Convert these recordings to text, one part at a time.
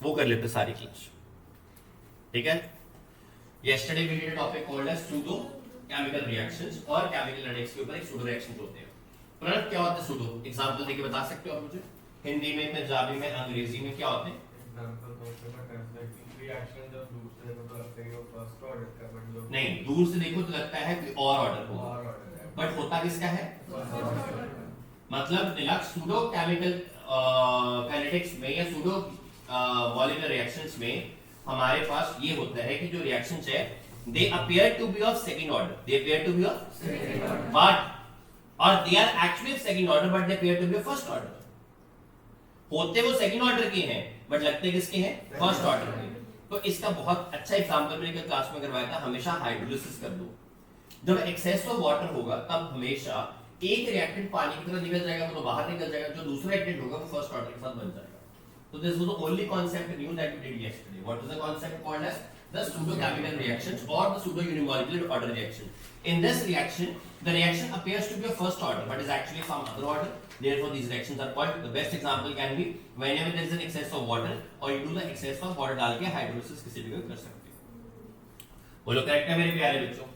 वो कर लेते सारी क्लास, ठीक है। Yesterday we did a topic called as pseudo chemical reactions और chemical kinetics के ऊपर एक pseudo reactions होते हैं। प्रणव क्या होता है pseudo? एग्जांपल देके बता सकते हो आप मुझे? हिंदी में, पंजाबी में, अंग्रेजी में क्या होते हैं? नहीं, दूर से देखो तो लगता है कि और ऑर्डर होगा, बट होता किसका है? मतलब pseudo chemical kinetics में या pseudo molecular reactions में हमारे पास ये होता है कि जो रिएक्शंस है they appear to be of second order, but or they are actually of second order but they appear to be of first order। होते वो सेकंड ऑर्डर के हैं बट लगते किसके हैं? फर्स्ट ऑर्डर के। तो इसका बहुत अच्छा एग्जांपल मैंने क्लास में करवाया था, हमेशा हाइड्रोलिसिस कर दो। जब एक्सेस ऑफ वाटर होगा तब हमेशा एक रिएक्टेंट पानी की तरह निकल जाएगा, वो बाहर निकल जाएगा, जो दूसरा रिएक्टेंट होगा वो फर्स्ट ऑर्डर के साथ बन जाएगा। So this was the only concept new that we did yesterday. What is the concept called as? The pseudo-chemical reactions or the pseudo-unimolecular order reaction. In this reaction, the reaction appears to be a first order, but is actually some other order. Therefore, these reactions are called. The best example can be whenever there is an excess of water, or you do the excess of water डाल के hydrolysis किसी भी कर सकते हो। बोलो correct है मेरे प्यारे बच्चों?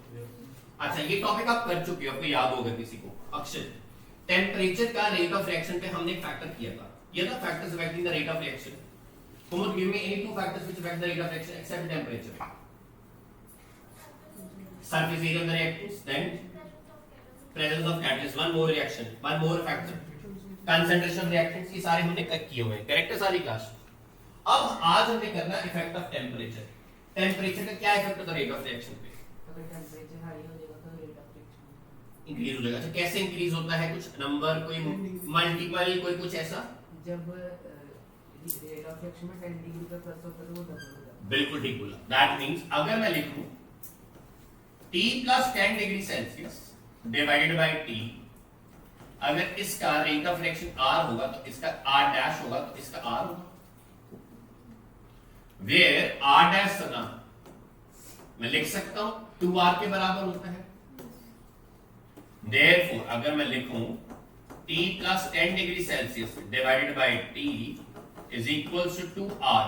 अच्छा, ये टॉपिक आप कर चुके हो, आपको याद होगा किसी को? अक्षर, टेम्परेचर का रेट ऑफ रिएक्शन पे हमने एक फैक्टर किया था। ये था factors affecting the rate of reaction. Kumud, give me any two factors which affect the rate of reaction except temperature. Surface area of the reactants, then presence of catalyst, one more reaction, one more factor, concentration of reactants। ये सारे हमने cut किए हुए हैं, correct है सारी class. अब आज हमने करना इफेक्ट ऑफ टेम्परेचर। टेम्परेचर का क्या इफेक्ट होता है रेट ऑफ रिएक्शन पे? अगर टेम्परेचर हाई हो जाएगा तो रेट ऑफ रिएक्शन इंक्रीज हो जाएगा। अच्छा, कैसे इंक्रीज होता है? कुछ नंबर, कोई मल्टीपल, कोई कुछ ऐसा? जब रेट ऑफ रिएक्शन में 10 डिग्री का प्लस होता है तो वो डबल हो जाता है। बिल्कुल ठीक बोला। दैट मींस अगर मैं लिखूं T plus 10 degree Celsius divided by T, अगर इसका रेट ऑफ रिएक्शन R होगा तो इसका R डैश होगा तो इसका R होगा। Where R डैश ना मैं लिख सकता हूं 2R के बराबर होता है। Therefore अगर मैं लिखूं T plus 10 degree Celsius divided by T is equals to 2R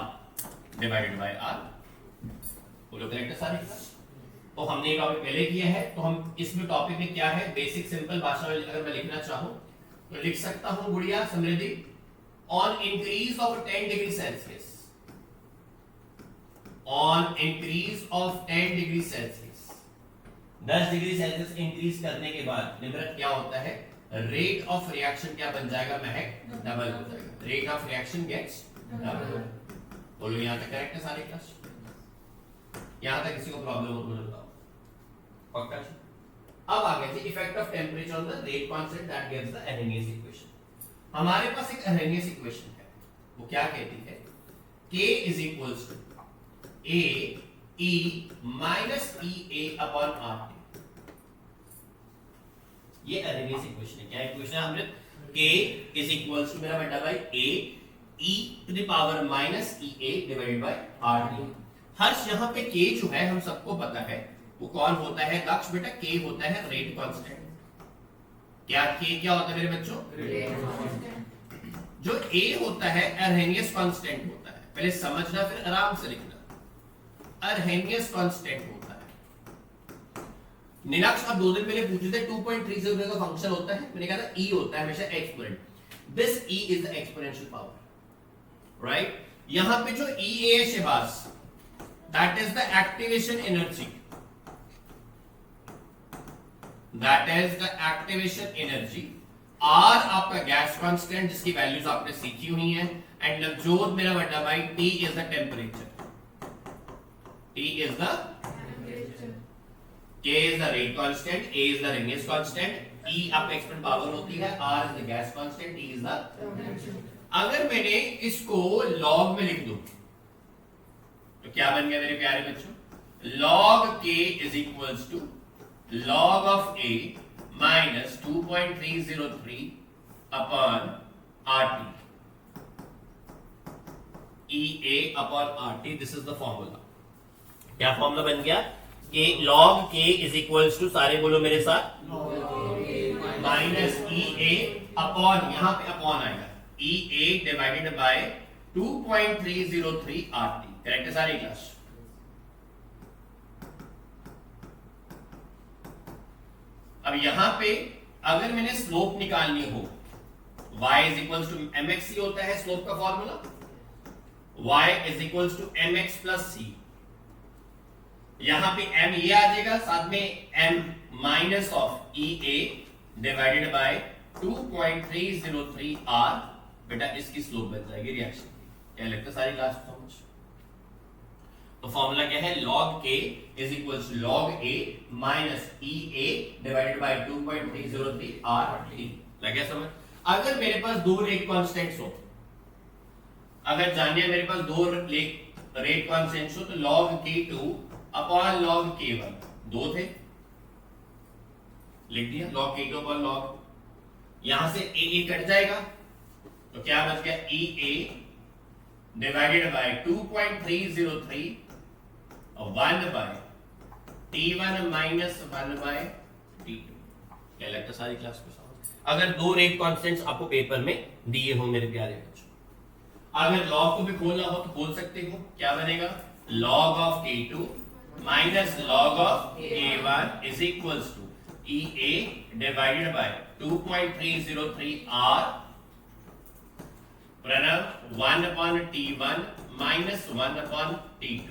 divided by R। बोलो करेक्ट है सारे? तो हमने ये टॉपिक पहले किया है, तो हम इसमें टॉपिक में क्या है बेसिक सिंपल भाषा में अगर मैं लिखना चाहूं तो लिख सकता हूं Gudiya Samriddhi, on increase of 10 degree Celsius, on increase of 10 degree Celsius, 10 degree Celsius increase करने के बाद निम्रत क्या होता है? रेट ऑफ रिएक्शन क्या बन जाएगा महक? डबल हो जाएगा। Rate of reaction gets double. बोलो यहां तक करेक्ट है सारी क्लास? यहां तक किसी को प्रॉब्लम हो तो बताओ। पक्का? अब आगे जी effect of temperature on the rate constant that gives the Arrhenius equation. हमारे पास एक एरेनियस इक्वेशन है, वो क्या कहती है? K is equals to A E minus EA upon RT। ये एरेनियस इक्वेशन है। क्या इक्वेशन है हमने? K is equals to मेरा बेटा भाई A E to the power minus EA divided by RT। हर्ष यहाँ पे K जो है हम सबको पता है वो कौन होता है? दक्ष बेटा K होता है रेट कांस्टेंट। क्या K क्या होता है मेरे बच्चों? Rate constant. जो A होता है एरहेनियस कांस्टेंट होता है। पहले समझना फिर आराम से लिखना। एरहेनियस कांस्टेंट होता है। निलक्ष अब 2 दिन पहले पूछे थे 2.30 का फंक्शन होता है, मैंने कहा था E होता है हमेशा exponent. This E is the exponential power, right? यहां पे जो E है Shahbaz, that is the activation energy, that is the activation energy. R आपका गैस कांस्टेंट जिसकी वैल्यूज आपने सीखी हुई हैं, एंड नवजोत मेरा बड़ा भाई T is the temperature, T is the K is the rate constant, A is the Arrhenius constant, E आपका एक्सपोनेंट पावर होती है, R is the gas constant, T is the। अगर मैंने इसको log में लिख दूं तो क्या बन गया मेरे प्यारे बच्चों? log K is equals to log of A minus 2.303 upon RT, EA upon RT। This is the formula। क्या फॉर्मूला बन गया? K log K is equals to, सारे बोलो मेरे साथ, माइनस EA अपॉन, यहां पे अपॉन आएगा, EA divided by 2.303 RT। Correct है सारी क्लास? अब यहां पे अगर मैंने स्लोप निकालनी हो, y is equals to mx c होता है स्लोप का formula, y is equals to mx plus c। यहां पे m ये आ जाएगा, साथ में m minus of EA divided by 2.303 R। बेटा इसकी स्लोप बन जाएगी रिएक्शन की। क्या लगता है सारी क्लास को समझ? तो फॉर्मूला क्या है? log K is equals to log A minus EA divided by 2.303 RT। लगे समझ? अगर मेरे पास दो रेट कांस्टेंट्स हो, अगर जानिए मेरे पास दो रेट कांस्टेंट्स हो, तो log K2 upon log K1 दो थे, लिख दिया log K2 अपॉन log, यहां से AA कट जाएगा तो क्या बच गया? EA डिवाइडेड बाय 2.303 और 1 bye T1 minus 1 bye T2। क्या लगता है सारी क्लास को समझ? अगर दो रेट कांस्टेंट्स आपको पेपर में दिए हो मेरे प्यारे बच्चों, अगर लॉग को भी खोलना हो तो खोल सकते हो। क्या बनेगा? log of K2 minus log of K1 is equals to EA divided by 2.303 R Pranav 1 upon T1 minus 1 upon T2।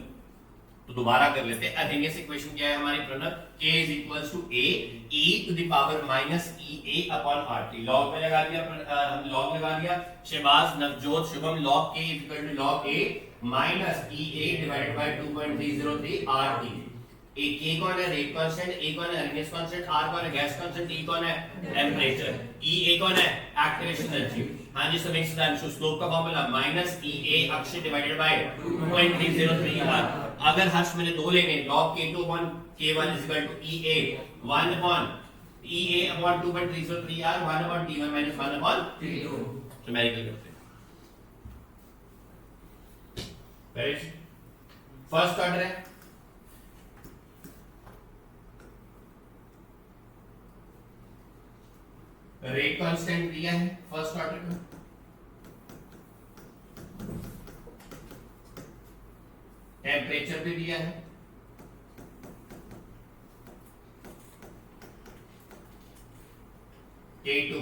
तो दोबारा कर लेते हैं। अधेनियस इक्वेशन क्या है हमारी Pranav? K is equals to A e to the power minus EA upon RT। Log में लगा दिया, हम लॉग लगा दिया। Shahbaz, Navjot, Shubham, log K is equal to log A minus EA divided by 2.303 RT। ए K कौन है? रेट कांस्टेंट, A कौन है? अरगेनियस कांस्टेंट, R कौन है? गैस कांस्टेंट, T कौन है? टेंपरेचर, EA कौन है? Activation energy. हां जी, सभी सिद्धांत स्लोप का फार्मूला माइनस EA अक्ष डिवाइडेड बाय 2.303 R। अगर हर्ष मैंने दो लेने, log K2 upon K1 is equal to EA 1 upon EA upon 2.303 R 1 upon T1 minus 1 upon T2। Numerical करते हैं। वेरी फर्स्ट ऑर्डर है, रेट कांस्टेंट दिया है फर्स्ट ऑर्डर का, टेम्परेचर भी दिया है, K2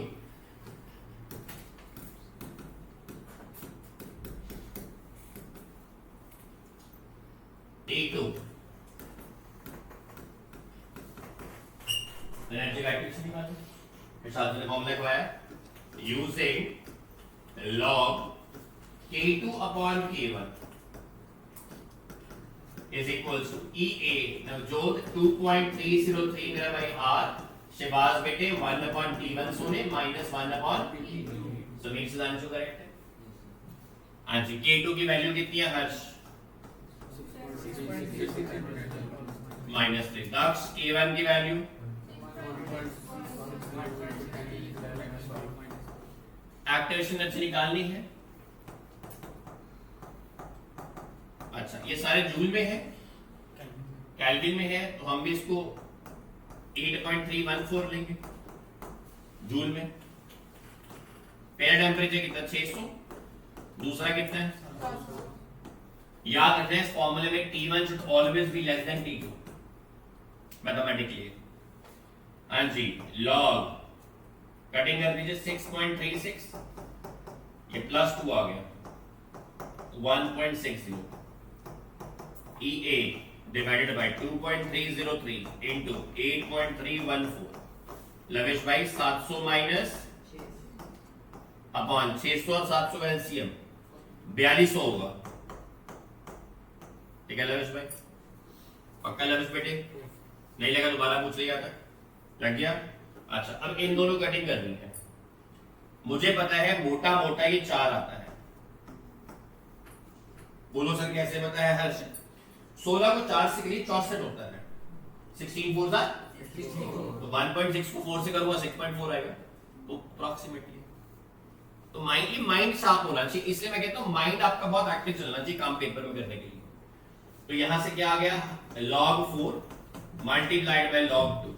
T2 एनर्जी एक्टिवेशन निकालो। फिर साथ में फॉर्मूला क्या है? Using log K2 upon K1 is equals to EA Navjot 2.303 मेरा भाई R, शहबाज बेटे 1 upon T1 सोने minus 1 upon T2। So means the answer correct है। हाँ जी, K2 की वैल्यू कितनी है हर्ष? -3। दक्ष, K1 की वैल्यू एक्टिवेशन एनर्जी निकालनी है। अच्छा, ये सारे जूल में है, केल्विन में है, तो हम भी इसको 8.314 लेंगे जूल में। पहला टेम्परेचर कितना? 600। दूसरा कितना है? याद रखना है इस फॉर्मूले में T1 should always be less than T2 mathematically. हाँ जी, log कटिंग कर दीजिए 6.36, ये +2 आ गया 1.60। EA divided by 2.303 into 8.314। लवेश भाई 700 माइनस अपॉन 600 और 700 का एलसीएम 4200 होगा। ठीक है लवेश भाई, पक्का लवेश बेटे? नहीं लगा दोबारा पूछ लिया था, लग गया? अच्छा, अब इन दोनों कटिंग करनी है। मुझे पता है मोटा मोटा ये 4 आता है। बोलो सर कैसे पता है हर्ष? 16 को 4 से करीब 64 होता है। 16 4 तो 1.6 को 4 से करूंगा 6.4 आएगा, तो अप्रॉक्सीमेटली। तो माइंड शार्प होना चाहिए, इसलिए मैं कहता हूं माइंड आपका बहुत एक्टिव चलना चाहिए काम पेपर में करने के लिए। तो यहां से क्या आ गया? log 4 multiplied by log 2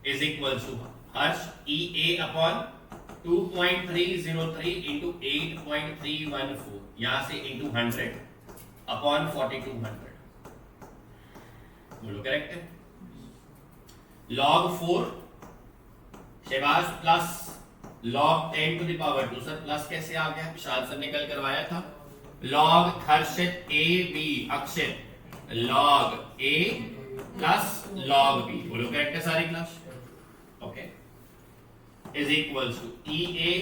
is equals to Harsh EA upon 2.303 into 8.314। यहां से इंटू 100 अपॉन 4200, बोलो करेक्ट है। log 4 Shahbaz plus log 10 to the power 2, sir plus कैसे आ गया? विशाल सर ने कल करवाया था। log Harshit a b Akshit log a plus log b, बोलो करेक्ट है सारी class, okay, is equals to EA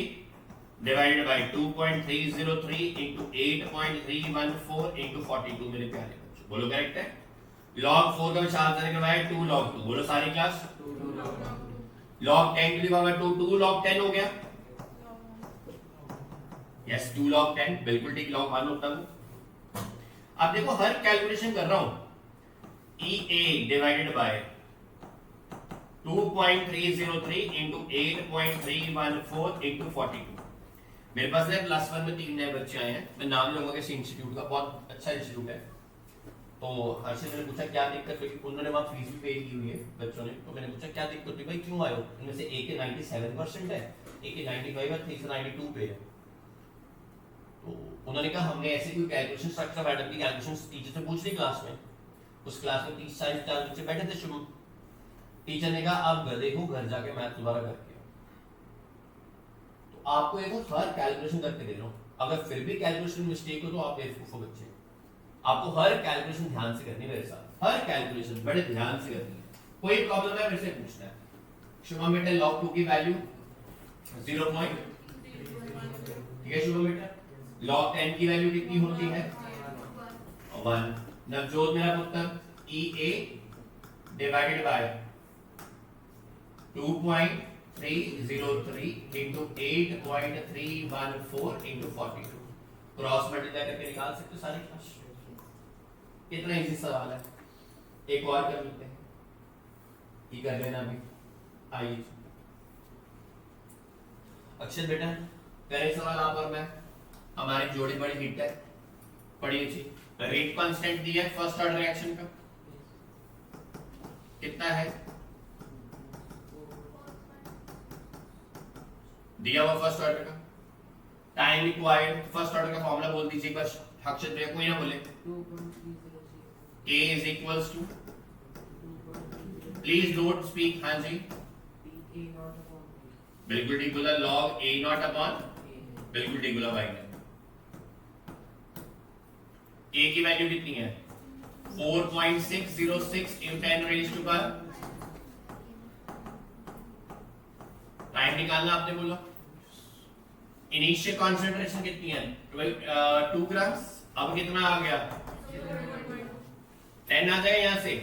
divided by 2.303 into 8.314 into 42, मेरे प्यारे बच्चों, बोलो करेक्ट है। log 4 का विशाल सर ने करवाया 2 log 2, बोलो सारी class, log 10 to the power 2, 2 log 10 हो गया, यस 2 log 10, बिल्कुल ठीक, log 1 होता है। अब देखो हर कैलकुलेशन कर रहा हूं, EA divided by 2.303 into 8.314 into 42, मेरे पास है +1 में 3 नए बच्चे आए हैं, मैं नाम लूंगा किसी इंस्टीट्यूट का, बहुत अच्छा इंस्टीट्यूट है। तो हर्षित ने पूछा क्या दिक्कत हुई, उन्होंने वहां फीस भी पे की हुई है बच्चों ने, तो मैंने पूछा क्या दिक्कत हुई भाई, क्यों आए हो? इनमें से एक के 97% है, एक के 95 है, तीसरा 92 पे है। तो उन्होंने कहा हमने ऐसे कोई कैलकुलेशन स्ट्रक्चर पैटर्न की कैलकुलेशन टीचर से पूछ ली क्लास में, उस क्लास में 30-40 बच्चे बैठे थे शुरू, टीचर ने कहा आप देखो घर जाके मैथ दोबारा करके, तो आपको एक हर कैलकुलेशन करके दे रहा हूं, अगर फिर भी कैलकुलेशन मिस्टेक हो तो आप बेवकूफ हो बच्चे, आपको हर कैलकुलेशन ध्यान से करनी है मेरे साथ, हर कैलकुलेशन बड़े ध्यान से करनी है, कोई प्रॉब्लम है मेरे से पूछना है। शुभम बेटा log 2 की वैल्यू 0. ठीक है शुभम बेटा, log 10 की वैल्यू कितनी होती है 1। नवजोत मेरा पुत्र EA divided by 2.303 into 8.314 into 42, cross multiply करके निकाल सकते हो सारी क्लास, कितना इजी सवाल है, एक और कर लेते हैं, ये कर लेना अभी, आइए अक्षर बेटा करें सवाल आप और मैं, हमारी जोड़ी बड़ी हिट है, पढ़िए जी। रेट कांस्टेंट दिया है फर्स्ट ऑर्डर रिएक्शन का, कितना है दिया हुआ फर्स्ट ऑर्डर का, टाइम रिक्वायर्ड फर्स्ट ऑर्डर का फॉर्मूला बोल दीजिए बस, अक्षर भैया कोई ना बोले, K is equals to, please don't speak, हाँ जी बिल्कुल ठीक बोला, log A नॉट अपॉन, बिल्कुल ठीक बोला भाई ने। A की वैल्यू कितनी है 4.606 into 10 raised to power, time निकालना आपने बोला, इनिशियल कंसंट्रेशन कितनी है 2 ग्राम, अब कितना आ गया 10 आ जाएगा यहां से।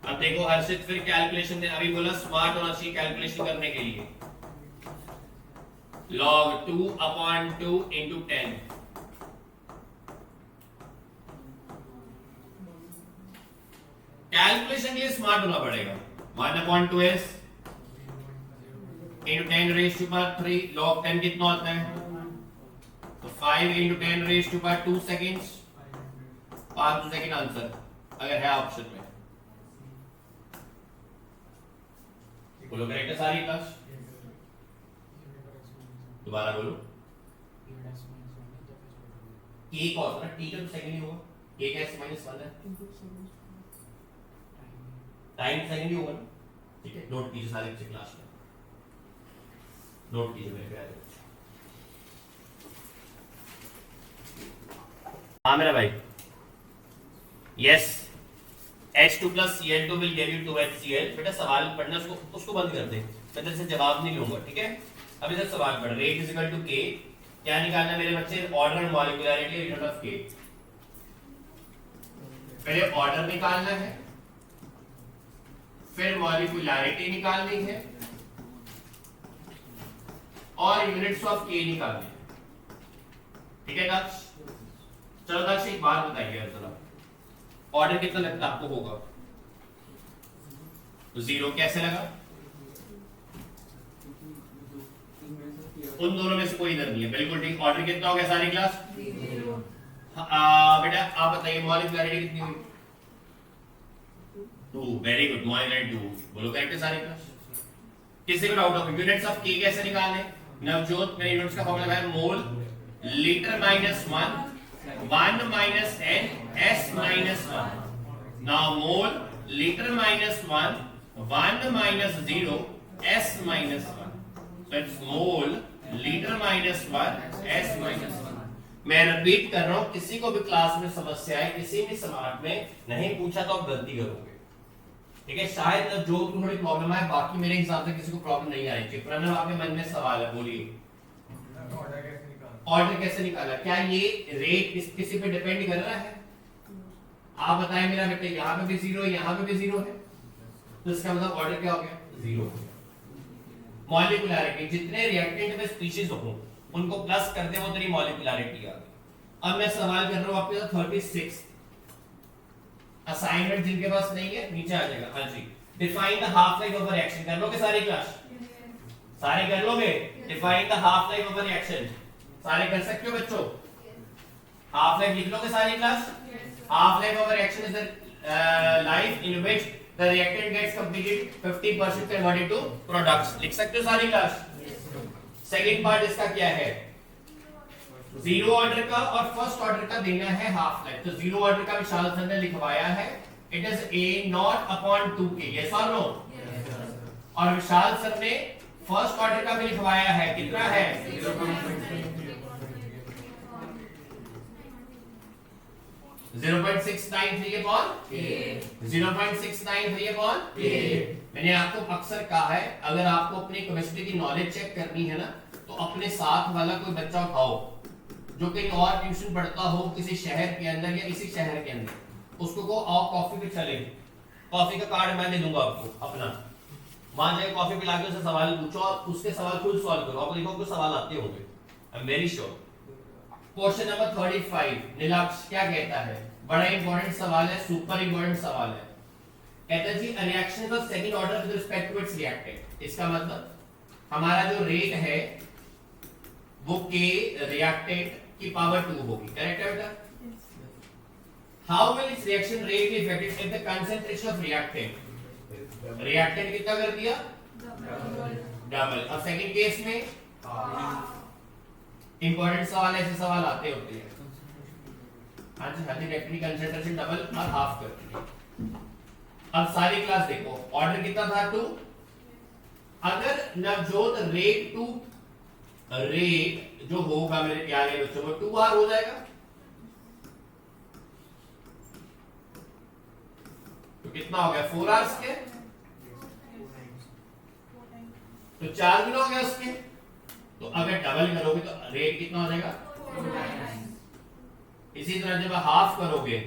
अब देखो हर्षित फिर कैलकुलेशन ने अभी बोला स्मार्ट होना चाहिए कैलकुलेशन करने के लिए, log 2 upon 2 into 10, कैलकुलेशन के लिए स्मार्ट होना पड़ेगा, 1 upon 2s into 10 raised to power 3, log 10 कितना होता है, तो 5 into 10 raised to power 2 seconds, 5 second answer अगर है ऑप्शन में, बोलो करेक्ट है सारी क्लास, दोबारा बोलो, k का होता है ना, t का तो सेकंड ही होगा, k का -1 है, टाइम सेकंड ही होगा, ठीक है नोट कीजिए सारे बच्चे क्लास में, नोट कीजिए मेरे प्यारे बच्चे। हाँ मेरा भाई, yes H2 plus Cl2 will give you 2HCl, बेटा सवाल पढ़ना उसको बंद कर दे, मैं तेरे से जवाब नहीं लूंगा, ठीक है अभी तक सवाल पढ़, rate is equal to k, क्या निकालना मेरे बच्चे, order and molecularity result of k, पहले ऑर्डर निकालना है, फिर मॉलिक्यूलरिटी निकालनी है, और यूनिट्स ऑफ k निकालनी है, ठीक है दक्ष। चलो दक्ष एक बात बताइए जरा, ऑर्डर कितना लगता आपको होगा, तो 0 कैसे लगा, उन दोनों में से कोई इधर नहीं है, बिल्कुल ठीक, ऑर्डर कितना हो गया सारी क्लास 0। बेटा आप बताइए मॉलिक्यूलरिटी कितनी हुई 2, वेरी गुड, मॉलिक्यूलरिटी 2, बोलो करेक्ट है सारी क्लास। किसी को डाउट हो यूनिट्स ऑफ k कैसे निकालने, नवजोत मेरे यूनिट्स का फॉर्मूला है मोल liter minus 1, 1 minus n, s minus 1. Now mole, liter minus 1, 1 minus 0, s minus 1. So it's mole, liter minus 1, s minus 1. मैं रिपीट कर रहा हूं, किसी को भी क्लास में समस्या है, किसी भी सवाल में नहीं पूछा तो आप गलती करोगे, ठीक है। शायद जो थोड़ी प्रॉब्लम है, बाकी मेरे हिसाब से किसी को प्रॉब्लम नहीं आनी चाहिए। प्रणव आपके मन में सवाल है, बोलिए। ऑर्डर कैसे निकाला? क्या ये रेट किसी पे डिपेंड कर रहा है? आप बताएं मेरा बेटे, यहाँ पे भी जीरो है, यहाँ पे भी जीरो है, तो इसका मतलब ऑर्डर क्या हो गया? जीरो हो गया। मॉलिक्यूलरिटी, जितने रिएक्टेंट में स्पीशीज हो उनको प्लस कर दे, वो तेरी मॉलिक्यूलरिटी आ गई। अब मैं सवाल कर रहा हूं आपके साथ 36 असाइनमेंट, जिनके पास नहीं है नीचे आ जाएगा। हाँ जी, define the half life of a reaction. कर लोगे सारी क्लास? सारे कर लोगे? Define the half life of a reaction, सारे कर सकते हो बच्चों? हाफ लाइफ लिख लोगे सारी class? Half life of a reaction is the life in which the reactant gets completed 50% converted to products. लिख सकते हो सारी क्लास? सेकंड पार्ट इसका क्या है? जीरो ऑर्डर का और फर्स्ट ऑर्डर का देना है हाफ लाइफ। तो जीरो ऑर्डर का विशाल सर ने लिखवाया है, it is a not upon 2k, yes और नो? और विशाल सर ने फर्स्ट ऑर्डर का भी लिखवाया है, कितना है? 0.693 अपॉन 0.693 अपॉन। मैंने आपको अक्सर कहा है, अगर आपको अपनी केमिस्ट्री की नॉलेज चेक करनी है ना, तो अपने साथ वाला कोई बच्चा उठाओ जो कहीं और ट्यूशन पढ़ता हो किसी शहर के अंदर या इसी शहर के अंदर, उसको को आओ कॉफी पे चले, कॉफी का कार्ड मैं दे दूंगा आपको अपना, वहां जाके कॉफी पिला के उससे सवाल पूछो और उसके सवाल खुद सॉल्व करो, आपको देखो कुछ सवाल आते होंगे, I am very sure. Question number 35 Nilaksh क्या कहता है? बड़ा इंपॉर्टेंट सवाल है, सुपर इंपॉर्टेंट सवाल है। कहता है जी reaction of second order with respect to its reactant. इसका मतलब हमारा जो रेट है वो k रिएक्टेंट की पावर 2 होगी, करेक्ट है बेटा? How will its reaction rate be affected if the concentration of reactant, reactant कितना कर दिया? डबल। अब सेकंड केस में इंपॉर्टेंट सवाल, ऐसे सवाल आते होते हैं। हाँ जी, रिएक्टेंट की कंसंट्रेशन डबल और हाफ कर दी। अब सारी क्लास देखो, ऑर्डर कितना था? 2। अगर नवजोत रेट 2 रेट जो होगा मेरे प्यारे बच्चों वो 2 आर हो जाएगा, तो कितना हो गया? 4 आवर्स के, तो 4 गुना हो गया उसके। तो अगर डबल करोगे तो रेट कितना हो जाएगा? 4 इसी तरह जब हाफ करोगे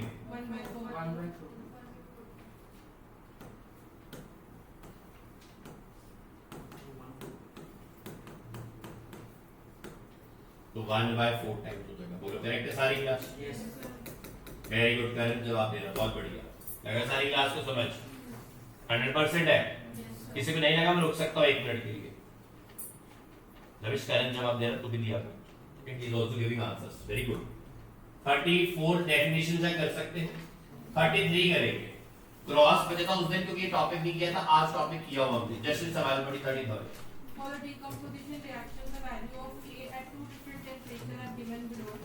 तो 1/4 टाइम्स हो जाएगा। बोलो करेक्ट है सारी क्लास? वेरी गुड, करेक्ट जवाब दे रहा, बहुत बढ़िया। लगा सारी क्लास को समझ? 100% है? किसी को नहीं लगा मैं रुक सकता हूँ 1 मिनट के लिए। रविश करेक्ट जवाब दे रहा, तू भी दिया, he is also giving answers, very good. 34 definition से कर सकते हैं, 33 करेंगे। क्रॉस बचा था उस दिन क्योंकि ये टॉपिक नहीं किया था, आज टॉपिक किया हुआ हमने। जैसे सवाल पड़ी 33 For the decomposition reaction, the value of K at 2 different temperatures are given below.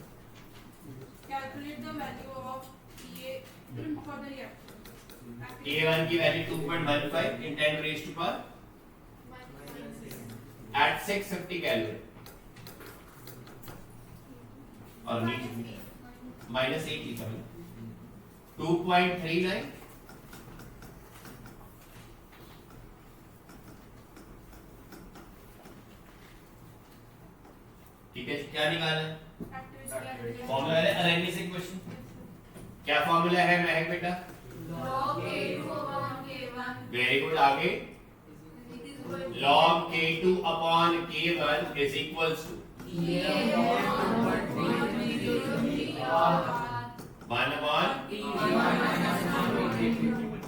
Calculate the value of Ka for the reaction. A1 की value 2.15 in 10 raised to power at 650 calorie और नीचे -8 लिखा है 2.39 ठीक है। क्या निकाला है? फॉर्मूला है अरेंज से क्वेश्चन। क्या फॉर्मूला है महक बेटा? log K2 upon K1. Very good, आगे log K2 upon K1 is equals to 1 upon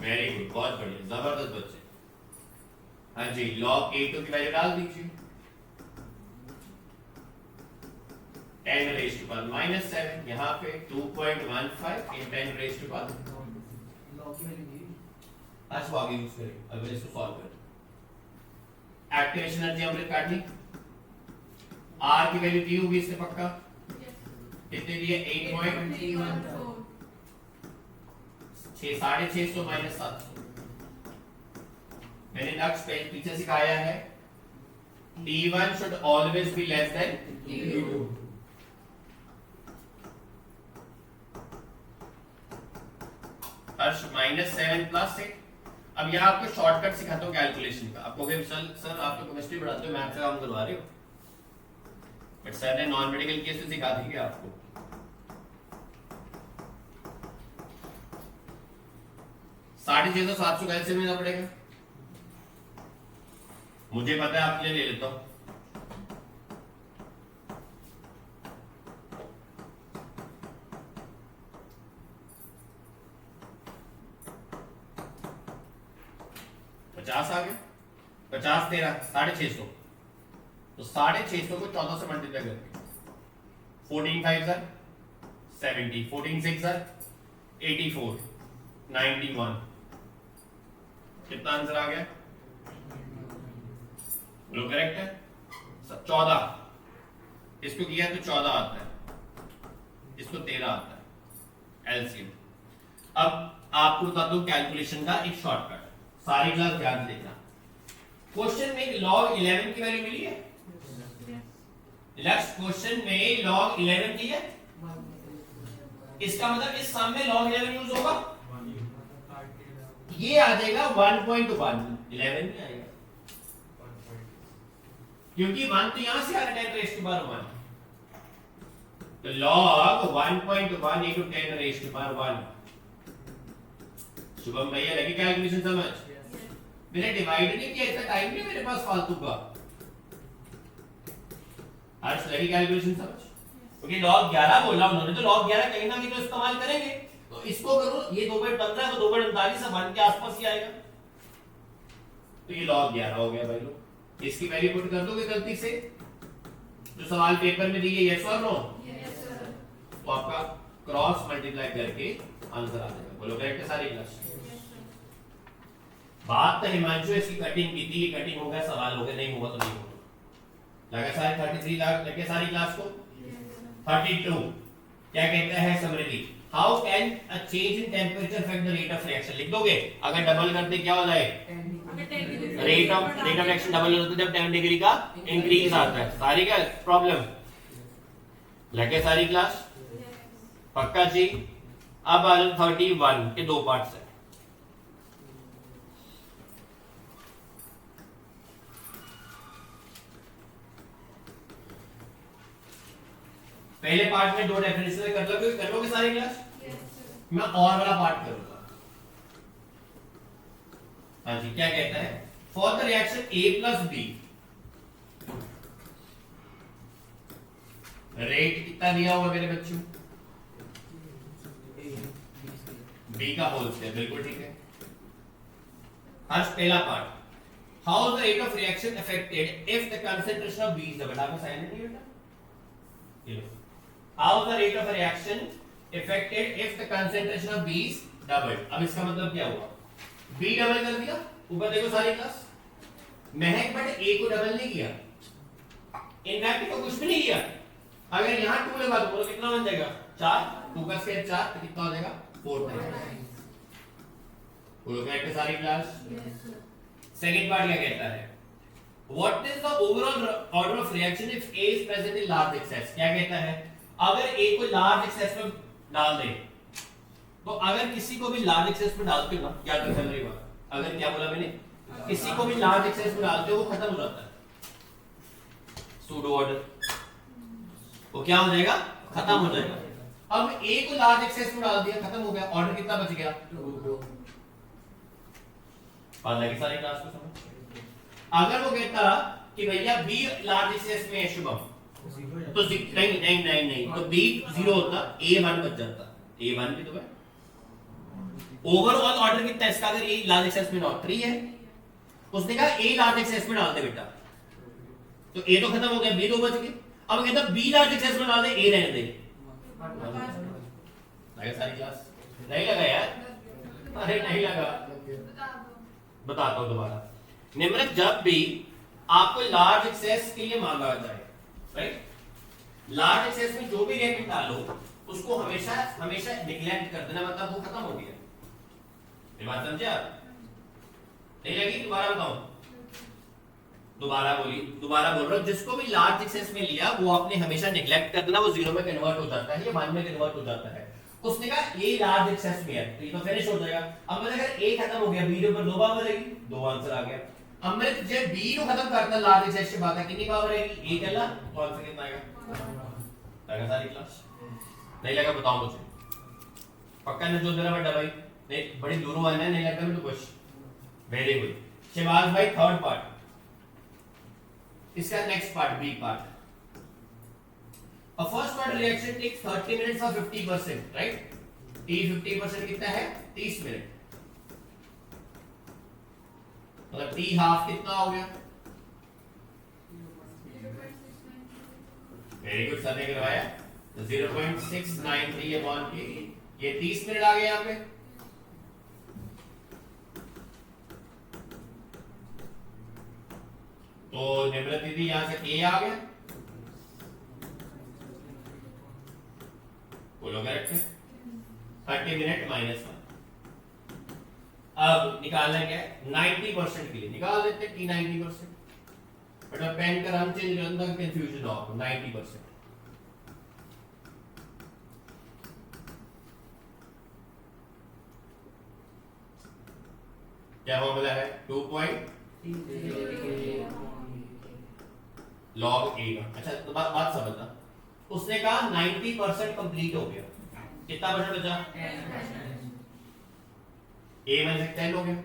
very good, बहुत बढ़िया, जबरदस्त बच्चे। हाँ जी, log K2 की वैल्यू डाल दीजिए 10 raised to power -7, यहाँ पे 2.15 in 10 raised to power आज वो आगे यूज करें, अगर इसको सॉल्व करें। एक्टिवेशन एनर्जी हमने काट ली, R की वैल्यू दी होगी इससे पक्का, कितने दिए 8.314 650 माइनस 700। मैंने नेक्स्ट पेज पीछे सिखाया है T1 should always be less than T2। हर्ष -7 + 6। अब यहाँ आपको शॉर्टकट सिखाता हूँ कैलकुलेशन का। आपको कहे सर आप तो केमिस्ट्री पढ़ाते हो, मैथ से काम करवा रहे हो, बट सर ने नॉन मेडिकल केस सिखा दी क्या आपको? साढ़े 600 700 कैसे मिलना पड़ेगा? मुझे पता है, आपके लिए ले लेता हूं। आ गए 50 13 650। तो 650 को 14 से मल्टीप्लाई करके 14 5 सर 70, 14 6 सर 84, 91। कितना आंसर आ गया? बोलो करेक्ट है? 14। इसको किया तो 14 आता है, इसको 13 आता है एलसीएम। अब आपको बता दूं कैलकुलेशन का एक शॉर्टकट, सारी क्लास ध्यान से देखना। क्वेश्चन में log 11 की वैल्यू मिली है? नेक्स्ट क्वेश्चन में log 11 की है, इसका मतलब इस सम में log 11 यूज होगा। ये आ जाएगा 1.1, 11 नहीं आएगा क्योंकि 1 तो यहां से आ रहा है 10⁻1। तो log 1.1 into 10⁻1। शुभम भैया लगी कैलकुलेशन समझ? मैंने डिवाइड नहीं किया, इतना टाइम नहीं मेरे पास फालतू का। हर्ष लगी कैलकुलेशन समझ? क्योंकि log 11 बोला उन्होंने, तो log 11 कहीं ना कहीं तो इस्तेमाल करेंगे। तो इसको करो, ये 2/15 को 2/39 सब 1 के आसपास ही आएगा। तो ये log 11 हो गया भाई लोग। इसकी वैल्यू पुट कर दोगे गलती से जो सवाल पेपर में दी है, यस और नो? Yes sir. तो आपका क्रॉस मल्टीप्लाई करके आंसर आ जाएगा। बोलो करेक्ट है सारी क्लास? बात तो हिमांशु इसकी कटिंग की थी, कटिंग हो गया, सवाल हो गया, नहीं हुआ तो नहीं होगा। लगा सारे 33 लाख लगे सारी क्लास को? 32 क्या कहता है Samriddhi? How can a change in temperature affect the rate of reaction? लिख दोगे? अगर डबल करते क्या हो जाए? रेट ऑफ रिएक्शन डबल होता है जब 10 डिग्री का इंक्रीज आता है। सारी क्या प्रॉब्लम लगे सारी क्लास? पक्का जी? अब आ 31 के दो पार्ट्स है। पहले पार्ट में दो डेफिनेशन कर लोगे सारी क्लास? मैं और वाला पार्ट करूंगा। हाँ जी, क्या कहता है? For the reaction A plus B, rate कितना दिया हुआ मेरे बच्चों? B का होल स्क्वायर, बिल्कुल ठीक है। आज पहला part, how the rate of reaction affected if the concentration of B is double. आपको साइन नहीं बेटा? ये लो, how the rate of a reaction affected if the concentration of B is doubled। अब इसका मतलब क्या हुआ? B डबल कर दिया, ऊपर देखो सारी क्लास, महक बट A को डबल नहीं किया, इनफैक्ट को कुछ भी नहीं किया। अगर यहाँ 2 लगा तो बोलो कितना बन जाएगा? 4, 2 का स्क्वायर 4, तो कितना हो जाएगा? 4 टाइम्स। बोलो करेक्ट है सारी क्लास? सेकंड पार्ट क्या कहता है? What is the overall order of reaction if A is present in large excess? क्या कहता है? अगर A को लार्ज एक्सेस में डाल दे, तो अगर किसी को भी लार्ज एक्सेस में डालते हो ना, क्या कर चल रही बात? अगर क्या बोला मैंने? किसी को भी लार्ज एक्सेस में डालते हो वो खत्म हो जाता है। सूडो ऑर्डर वो क्या हो जाएगा? खत्म हो जाएगा। अब A को लार्ज एक्सेस में डाल दिया, खत्म हो गया, ऑर्डर कितना बच गया? 2। बात लगी सारी क्लास को समझ? अगर वो कहता कि भैया B लार्ज एक्सेस में है शुभम, तो नहीं तो B 0 होता, A 1 बच जाता। A 1 भी तो है। ओवरऑल ऑर्डर कितना है इसका? अगर A लार्ज एक्सेस में नॉट 3 है, उसने कहा A लार्ज एक्सेस में डाल दे बेटा, तो A तो खत्म हो गया, B 2 बच गए। अब कहता B लार्ज एक्सेस में डाल दे, A रहने दे। लगा सारी क्लास? नहीं लगा यार? अरे नहीं लगा, बताता हूं दोबारा। निम्रत, जब भी आपको लार्ज एक्सेस के लिए मांगा जाए, राइट, लार्ज एक्सेस में जो भी रिएक्टेंट डालो उसको हमेशा हमेशा निग्लेक्ट कर देना, मतलब वो खत्म हो गया। ये बात समझे आप? नहीं लगी? दोबारा बताऊं? दोबारा बोल रहा हूं, जिसको भी लार्ज एक्सेस में लिया वो आपने हमेशा निग्लेक्ट कर देना, वो जीरो में कन्वर्ट हो जाता है या वन में कन्वर्ट हो जाता है। उसने कहा ए लार्ज एक्सेस में है तो ये तो फिनिश हो जाएगा। अब मैंने कहा ए खत्म हो गया, बी के ऊपर 2 पावर रहेगी, 2 आंसर आ गया। अब मैंने तुझे बी को खत्म करना, लार्ज एक्सेस से बात है, कितनी पावर रहेगी? ए कहला तो आंसर कितना आएगा? आएगा सारी क्लास? नहीं लगा? बताओ मुझे, पक्का न जो मेरा बड़ा भाई नहीं, बड़ी दूरों आना है, नहीं लगा मैं तो कुछ। वेरी गुड शिवाज भाई, थर्ड पार्ट इसका next part, B part. A first order reaction takes 30 minutes or 50%, right? T 50% कितना है? 30 मिनट। मतलब T हाफ कितना हो गया? वेरी गुड, सर ने करवाया 0.693 अपॉन K, ये 30 मिनट आ गए यहाँ पे। तो निम्रत दीदी यहां से K आ गया, बोलो करेक्ट है? 30 मिनट माइनस 1। अब निकालना क्या है? 90% के लिए निकाल देते हैं T 90%, बट अब पेन का रंग चेंज करना, कंफ्यूजन हो आपको। 90% क्या फॉर्मूला है? 2 log A का। अच्छा तो बात समझना, उसने कहा 90% कंप्लीट हो गया, कितना परसेंट बचा? A में से 10 हो गया,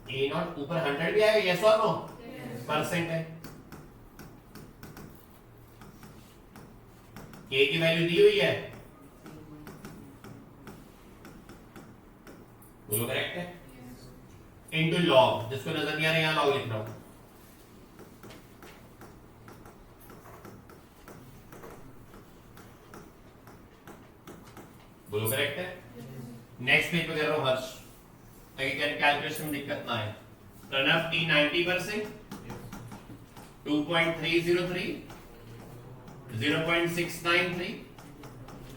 A नॉट ऊपर 100 भी आएगा, यस और नो? परसेंट है, K की वैल्यू दी हुई है, बोलो करेक्ट है? इनटू लॉग, जिसको नजर नहीं आ रहा यहां लॉग लिख रहा हूं, बोलो करेक्ट है? नेक्स्ट पेज पे कर रहा हूं हर्ष, ताकि कैलकुलेशन में दिक्कत ना आए। Pranav T 90%, 2.303, 0.693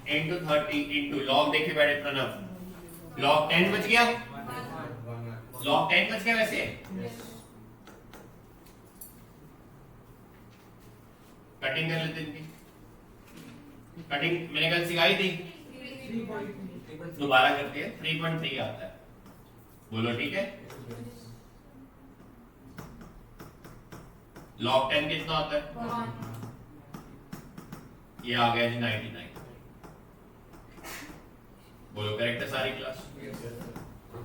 into 30 into log, देखिए बैठे प्रणव, log 10 बच गया, log 10 बच गया वैसे। कटिंग कर लेते इनकी, कटिंग मैंने कल सिखाई थी, दोबारा करते हैं। 3.3 आता है, बोलो ठीक है? log 10 कितना आता है? ये आ गया जी 99, बोलो करेक्ट है सारी क्लास?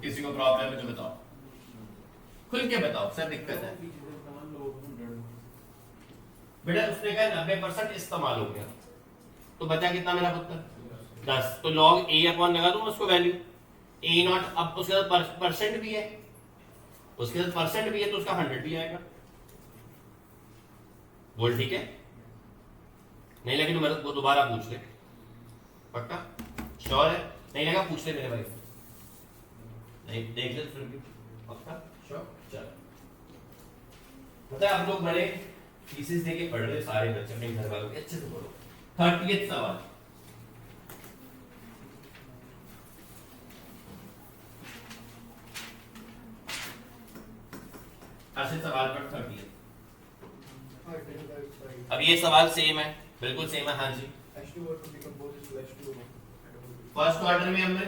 किसी को प्रॉब्लम है तो बताओ, खुल के बताओ, सर दिक्कत है बेटा। उसने कहा 90% इस्तेमाल हो गया, तो बचा कितना मेरा पुत्र? 10। तो log A अपॉन लगा दूंगा उसको वैल्यू A नॉट, अब उसके साथ परसेंट भी है, उसके साथ परसेंट भी है, तो उसका 100 भी आएगा। बोल ठीक है? नहीं लगे तो मेरे को दोबारा पूछ ले, पक्का श्योर है? नहीं लगा पूछ ले मेरे भाई, नहीं देख ले फिर भी, पक्का श्योर? चलो पता है आप लोग बड़े थीसिस देके पढ़ रहे सारे बच्चे अपने घर वालों के, अच्छे से पढ़ो। 30th सवाल, ऐसे सवाल पर 30th। अब ये सवाल सेम है, बिल्कुल सेम है। हाँ जी, फर्स्ट ऑर्डर में हमने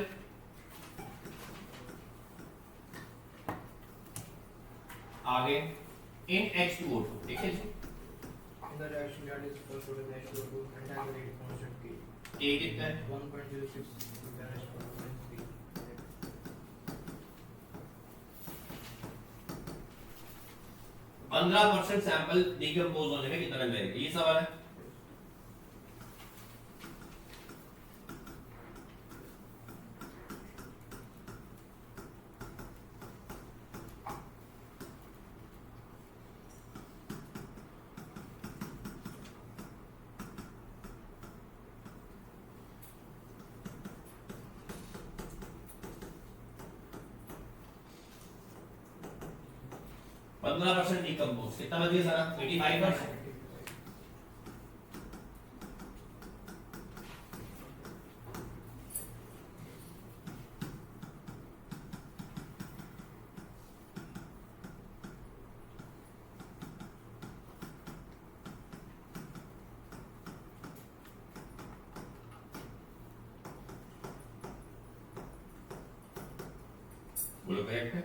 आगे इन H2O2, ठीक है जी, K कितना है? 15% सैंपल डिकम्पोज होने में कितना टाइम लगेगा, ये सवाल है। %, डिकम्पोज कितना बच गया सारा? 85%। बोलो करेक्ट है।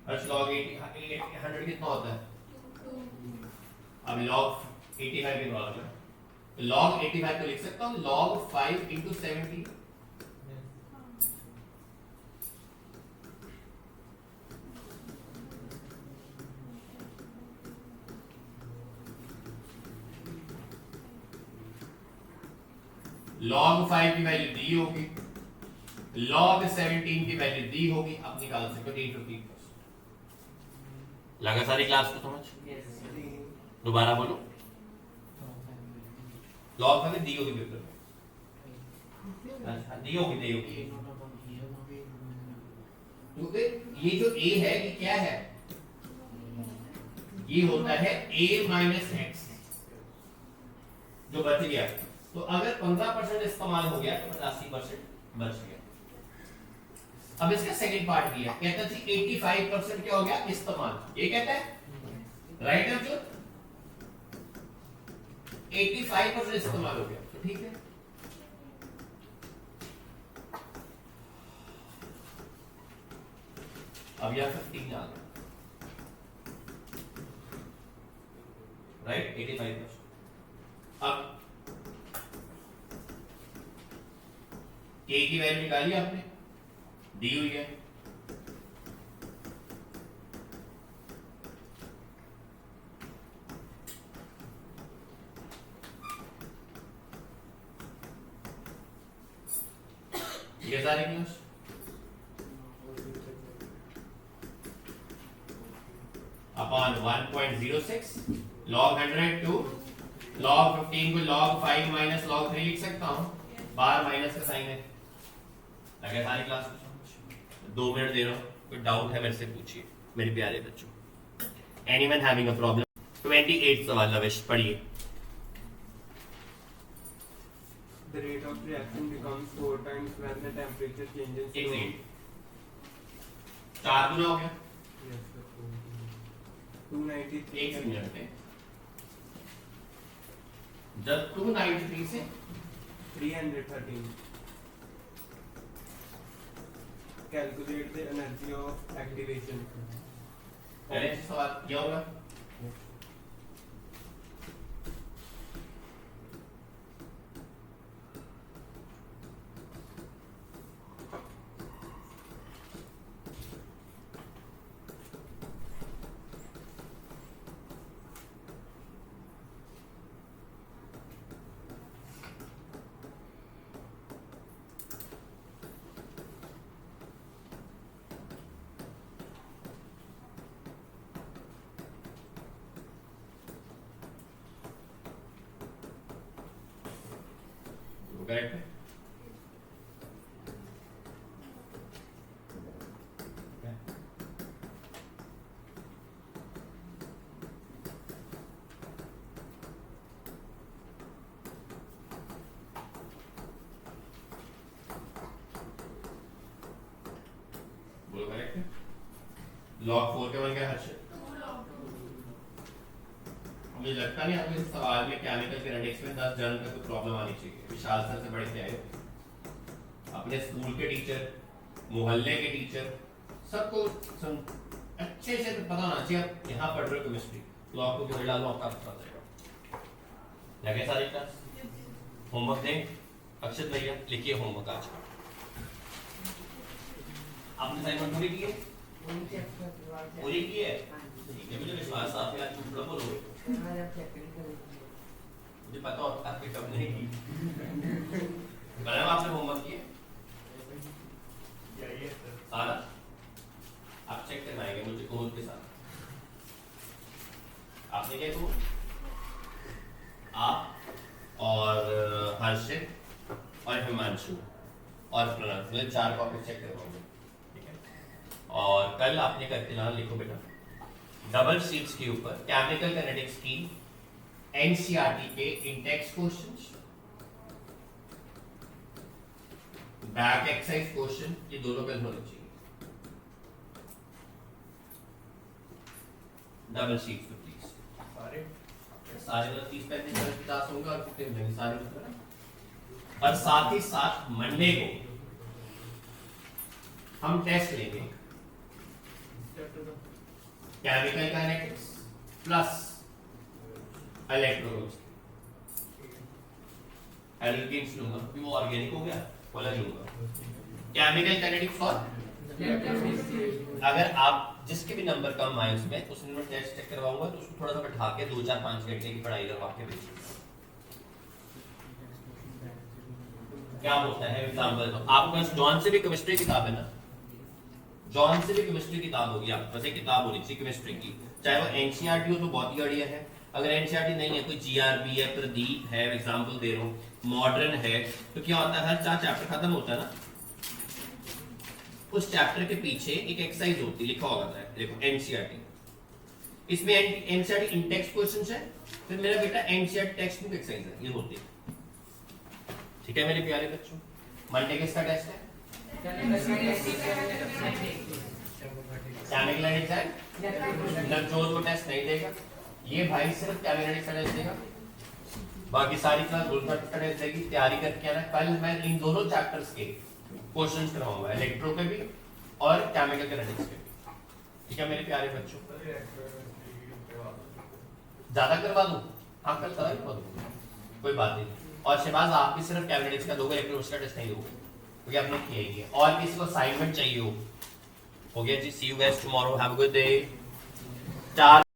अर्श log 80 100 कितना होता है? अब log 85 की बात है, तो log 85 को लिख सकता हूँ log 5 into 70। log 5 की वैल्यू दी होगी, log 17 की वैल्यू दी होगी, आप निकाल सकते हो 350। लगा सारी क्लास को समझ? दोबारा बोलो। log 5 दी होगी पेपर में। अच्छा दी होगी। तो ये जो a है ये क्या है? ये होता है a माइनस एक्स जो बच गया। तो अगर 15% इस्तेमाल हो गया तो 85% बच गया। अब इसका सेकंड पार्ट किया, कहता है 85% क्या हो गया इस्तेमाल, ये कहता है राइट आंसर 85% इस्तेमाल हो गया, तो ठीक है। अब यह 15 आ गया, राइट 85%। अब a की वैल्यू निकाली आपने, दी हुई है। ये सारे class upon 1.06 log 100 to log 15 को log 5 माइनस log 3 लिख सकता हूँ, बार माइनस का साइन है। लगे सारी क्लास को समझ? 2 मिनट दे रहा हूँ, कोई डाउट है मेरे से पूछिए मेरे प्यारे बच्चों। Anyone having a problem? 28 सवाल लवेश पढ़िए। The rate of reaction becomes 4 times when the temperature changes. एक मिनट, 4 गुना हो गया, Yes, sir. 293. एक मिनट में जब 293 से 313. Calculate the energy of activation. पहले से सवाल क्या होगा? करेक्ट है। बोलो करेक्ट है। log 4 के बन गया हर्ष। मुझे लगता नहीं आपको इस सवाल में केमिकल किनेटिक्स में 10 जन का कोई प्रॉब्लम आनी चाहिए। विशाल सर से बड़े से आए, अपने स्कूल के टीचर, मोहल्ले के टीचर, सबको अच्छे से पता होना चाहिए आप यहाँ पढ़ रहे हो केमिस्ट्री, तो आपको केवल डालो आपका पता चलेगा। लगे सारी क्लास? होमवर्क दें अक्षत भैया, लिखिए होमवर्क आज का। आपने असाइनमेंट पूरी की है? पूरी की है? ठीक है, मुझे विश्वास है आप यार थोड़ा बोलोगे, मुझे पता होता आपके कब नहीं की। मैडम आपने होमवर्क किया सारा? आप चेक करवाएंगे मुझे कोड के साथ। आपने क्या कोड? आप और हर्षित और हिमांशु और प्रणव, मुझे 4 कॉपी चेक करवाओगे, ठीक है? और कल आपने करके लाना, लिखो बेटा डबल शीट्स के ऊपर केमिकल किनेटिक्स की एनसीईआरटी के index questions, back exercise question, ये दोनों कल होने चाहिए। डबल शीट पे प्लीज। सारे मतलब 30-35 होंगे और कितने हो जाएंगे सारे मतलब। और साथ ही साथ मंडे को हम टेस्ट लेंगे chemical kinetics plus electrochemistry. Alkenes लूंगा क्योंकि वो ऑर्गेनिक हो गया, वाला लूंगा केमिकल काइनेटिक्स और अगर आप जिसके भी नंबर कम आए उसमें उस नंबर टेस्ट चेक करवाऊंगा तो उसको थोड़ा सा बैठा के 2-4-5 घंटे की पढ़ाई करवा के भेजूंगा। क्या होता है एग्जांपल तो आपके पास जॉन से भी केमिस्ट्री किताब है ना, जॉन से भी केमिस्ट्री किताब होगी, आपके पास एक किताब होनी चाहिए केमिस्ट्री की, चाहे वो एनसीईआरटी हो तो बहुत ही बढ़िया है। अगर एनसीईआरटी नहीं है, कोई जीआरबी है, प्रदीप है, एग्जांपल दे रहा हूं, मॉडर्न है, तो क्या होता है हर 4 चैप्टर खत्म होता है ना, उस चैप्टर के पीछे एक एक्सरसाइज होती है, लिखा होगा है, देखो एनसीईआरटी, इसमें एनसीईआरटी इन टेक्स्ट क्वेश्चंस है, फिर मेरा बेटा एनसीईआरटी टेक्स्ट बुक एक्सरसाइज है, ये होती है। ठीक है मेरे प्यारे बच्चों, मंडे किसका टेस्ट है? केमिकल एनालिसिस नवजोत को टेस्ट नहीं देगा, ये भाई सिर्फ केमिकल एनालिसिस का टेस्ट देगा, बाकी सारी क्लास दूसरा टेस्ट देगी। तैयारी करके आना, कल मैं इन दोनों चैप्टर्स के क्वेश्चंस करवाऊंगा, इलेक्ट्रो के भी और केमिकल काइनेटिक्स के भी। ठीक है मेरे प्यारे बच्चों, ज्यादा करवा दूं? हाँ कल सारा करवा दूंगा, कोई बात नहीं। और शहबाज आप भी सिर्फ कैबिनेट्स का दोगे, इलेक्ट्रोनिक्स का टेस्ट नहीं दोगे क्योंकि आपने किया ही है। और किसी को असाइनमेंट चाहिए हो गया जी, see you guys tomorrow, have a good day. 4